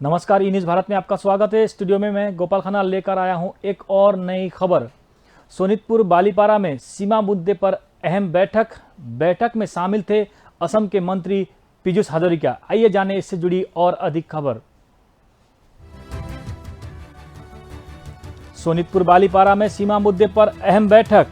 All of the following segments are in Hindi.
नमस्कार, ई न्यूज़ भारत में आपका स्वागत है। स्टूडियो में मैं गोपाल खन्ना लेकर आया हूं एक और नई खबर। सोनितपुर बालीपारा में सीमा मुद्दे पर अहम बैठक में शामिल थे असम के मंत्री पीयूष हाजरिका। आइए जाने इससे जुड़ी और अधिक खबर। सोनितपुर बालीपारा में सीमा मुद्दे पर अहम बैठक।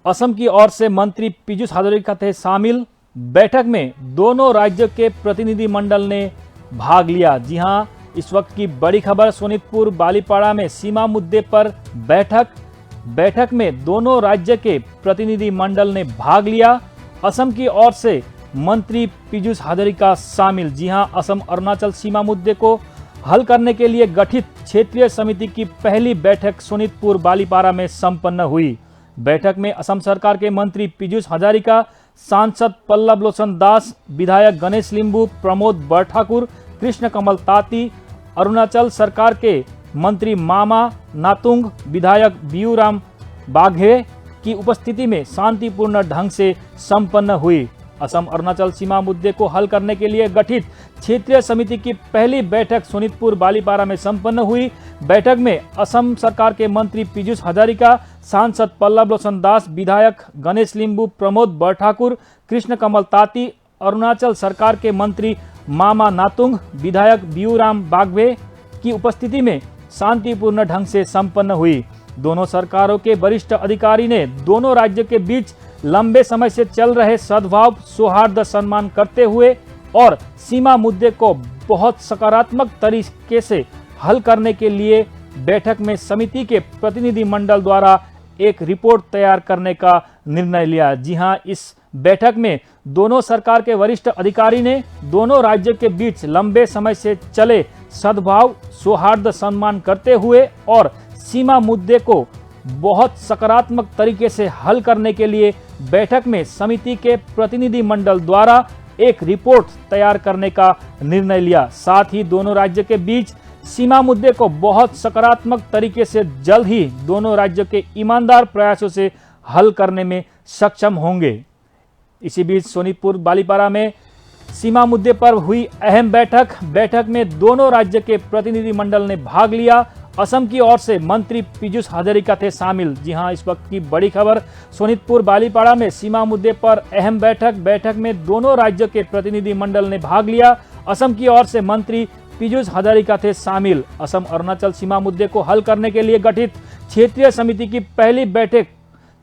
असम की ओर से मंत्री पीयूष हाजरिका थे शामिल। बैठक में दोनों राज्यों के प्रतिनिधि मंडल ने भाग लिया। जी हां, इस वक्त की बड़ी खबर। सोनितपुर बालीपाड़ा में सीमा मुद्दे पर बैठक में दोनों राज्य के प्रतिनिधि मंडल ने भाग लिया। असम की ओर से मंत्री पीयूष हाजरिका शामिल। जी हां, असम अरुणाचल सीमा मुद्दे को हल करने के लिए गठित क्षेत्रीय समिति की पहली बैठक सोनितपुर बालीपाड़ा में संपन्न हुई। बैठक में असम सरकार के मंत्री पीयूष हाजरिका, सांसद पल्लव लोचन दास, विधायक गणेश लिंबू, प्रमोद बरठाकुर, कृष्ण कमल ताती, अरुणाचल सरकार के मंत्री मामा नातुंग, विधायक बियूराम बाघे की उपस्थिति में शांतिपूर्ण ढंग से संपन्न हुई। असम अरुणाचल सीमा मुद्दे को हल करने के लिए गठित क्षेत्रीय समिति की पहली बैठक सोनितपुर बालीपाड़ा में संपन्न हुई। बैठक में असम सरकार के मंत्री पीयूष हाजरिका, सांसद पल्लव लोचन दास, विधायक गणेश लिंबू, प्रमोद बरठाकुर, कृष्ण कमल ताती, अरुणाचल सरकार के मंत्री मामा नातुंग, विधायक बियूराम बाघवे की उपस्थिति में शांतिपूर्ण ढंग से संपन्न हुई। दोनों सरकारों के वरिष्ठ अधिकारी ने दोनों राज्यों के बीच लंबे समय से चल रहे सद्भाव, सौहार्द, सम्मान करते हुए और सीमा मुद्दे को बहुत सकारात्मक तरीके से हल करने के लिए बैठक में समिति के प्रतिनिधि मंडल द्वारा एक रिपोर्ट तैयार करने का निर्णय लिया। जी हां, इस बैठक में दोनों सरकार के वरिष्ठ अधिकारी ने दोनों राज्यों के बीच लंबे समय से चले सद्भाव, सौहार्द, सम्मान करते हुए और सीमा मुद्दे को बहुत सकारात्मक तरीके से हल करने के लिए बैठक में समिति के प्रतिनिधि मंडल द्वारा एक रिपोर्ट तैयार करने का निर्णय लिया। साथ ही दोनों राज्यों के बीच सीमा मुद्दे को बहुत सकारात्मक तरीके से जल्द ही दोनों राज्यों के ईमानदार प्रयासों से हल करने में सक्षम होंगे। इसी बीच सोनितपुर बालीपाड़ा में सीमा मुद्दे पर हुई अहम बैठक में दोनों राज्य के प्रतिनिधि मंडल ने भाग लिया। असम की ओर से मंत्री पीयूष हाजरिका थे शामिल। जी हां, इस वक्त की बड़ी खबर। सोनितपुर बालीपाड़ा में सीमा मुद्दे पर अहम बैठक में दोनों राज्यों के प्रतिनिधि मंडल ने भाग लिया। असम की ओर से मंत्री पीयूष हाजरिका थे शामिल। असम अरुणाचल सीमा मुद्दे को हल करने के लिए गठित क्षेत्रीय समिति की पहली बैठक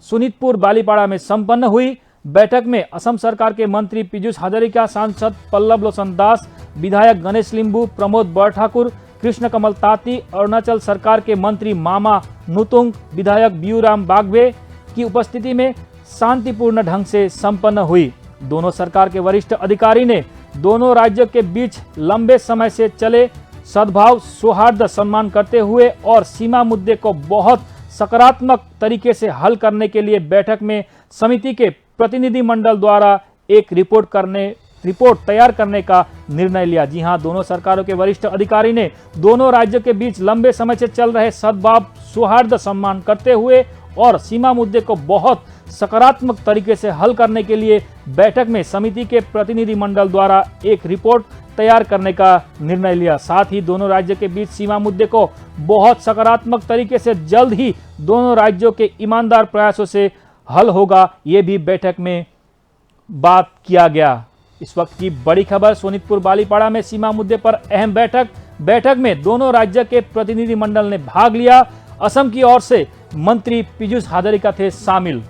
सोनितपुर बालीपाड़ा में संपन्न हुई। बैठक में असम सरकार के मंत्री पीयूष हाजरिका, सांसद पल्लव लोचन दास, विधायक गणेश लिंबू, प्रमोद बरठाकुर, कृष्ण कमल ताती, अरुणाचल सरकार के मंत्री मामा नुतुंग, विधायक बियूराम बाघवे की उपस्थिति में शांतिपूर्ण ढंग से संपन्न हुई। दोनों सरकार के वरिष्ठ अधिकारी ने दोनों राज्यों के बीच लंबे समय से चले सद्भाव, सौहार्द, सम्मान करते हुए और सीमा मुद्दे को बहुत सकारात्मक तरीके से हल करने के लिए बैठक में समिति के प्रतिनिधि मंडल द्वारा एक रिपोर्ट तैयार करने का निर्णय लिया। जी हां, दोनों सरकारों के वरिष्ठ अधिकारी ने दोनों राज्यों के बीच लंबे समय से चल रहे सद्भाव, सौहार्द, सम्मान करते हुए और सीमा मुद्दे को बहुत सकारात्मक तरीके से हल करने के लिए बैठक में समिति के प्रतिनिधि मंडल द्वारा एक रिपोर्ट तैयार करने का निर्णय लिया। साथ ही दोनों राज्यों के बीच सीमा मुद्दे को बहुत सकारात्मक तरीके से जल्द ही दोनों राज्यों के ईमानदार प्रयासों से हल होगा, ये भी बैठक में बात किया गया। इस वक्त की बड़ी खबर। सोनितपुर बालीपाड़ा में सीमा मुद्दे पर अहम बैठक में दोनों राज्य के प्रतिनिधि मंडल ने भाग लिया। असम की ओर से मंत्री पीयूष हाजरिका थे शामिल।